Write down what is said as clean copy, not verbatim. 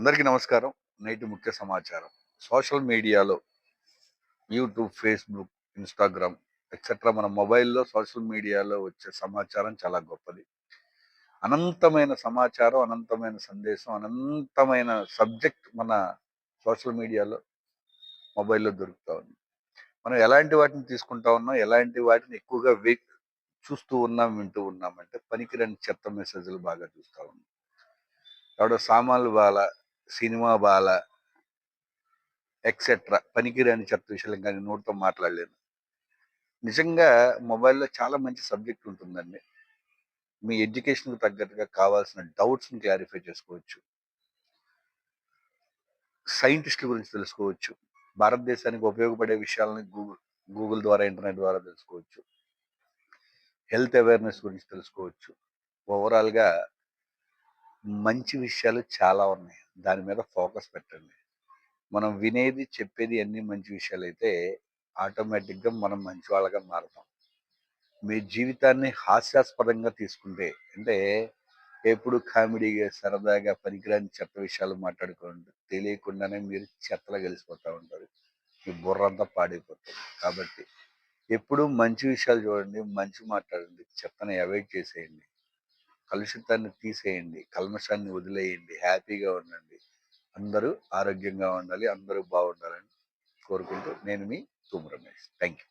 అందరికీ నమస్కారం. నేటి ముఖ్య సమాచారం. సోషల్ మీడియాలో యూట్యూబ్, ఫేస్‌బుక్, ఇన్‌స్టాగ్రామ్ ఎక్సెట్రా మన మొబైల్‌లో సోషల్ మీడియాలో వచ్చే సమాచారం చాలా గొప్పది. అనంతమైన సమాచారం, అనంతమైన సందేశం, అనంతమైన సబ్జెక్ట్ మన సోషల్ మీడియాలో, మొబైల్‌లో దొరుకుతా ఉంది. మనం ఎలాంటి వాటిని తీసుకుంటా ఉన్నాం, ఎలాంటి వాటిని ఎక్కువగా చూస్తూ ఉన్నాం, వింటూ ఉన్నామంటే పనికిరాని చెత్త మెసేజ్‌లు బాగా చూస్తా ఉన్నాం. ఎవడో సామాన్లు బాల, సినిమా బాల ఎక్సెట్రా పనికిరాని చెత్త విషయాలు ఇంకా నేను నోటితో మాట్లాడలేను. నిజంగా మొబైల్‌లో చాలా మంచి సబ్జెక్ట్ ఉంటుందండి. మీ ఎడ్యుకేషన్‌కి తగ్గట్టుగా కావాల్సిన డౌట్స్‌ని క్లారిఫై చేసుకోవచ్చు. సైంటిస్ట్‌ల గురించి తెలుసుకోవచ్చు. భారతదేశానికి ఉపయోగపడే విషయాలని గూగుల్ ద్వారా, ఇంటర్నెట్ ద్వారా తెలుసుకోవచ్చు. హెల్త్ అవేర్‌నెస్ గురించి తెలుసుకోవచ్చు. ఓవరాల్‌గా మంచి విషయాలు చాలా ఉన్నాయి. దాని మీద ఫోకస్ పెట్టండి. మనం వినేది, చెప్పేది అన్నీ మంచి విషయాలైతే ఆటోమేటిక్‌గా మనం మంచి వాళ్ళగా మారతాం. మీ జీవితాన్ని హాస్యాస్పదంగా తీసుకుంటే, అంటే ఎప్పుడు కామెడీగా, సరదాగా పనికిరాని చెత్త విషయాలు మాట్లాడుకుంటూ తెలియకుండానే మీరు చెత్తలో కలిసిపోతా ఉంటారు. మీ బుర్రంతా పాడైపోతుంది. కాబట్టి ఎప్పుడూ మంచి విషయాలు చూడండి, మంచి మాట్లాడండి, చెత్తని అవాయిడ్ చేసేయండి. కలుషితాన్ని తీసేయండి, కల్మషాన్ని వదిలేయండి, హ్యాపీగా ఉండండి. అందరూ ఆరోగ్యంగా ఉండాలి, అందరూ బాగుండాలని కోరుకుంటూ నేను మీ తూము రమేష్. Thank you.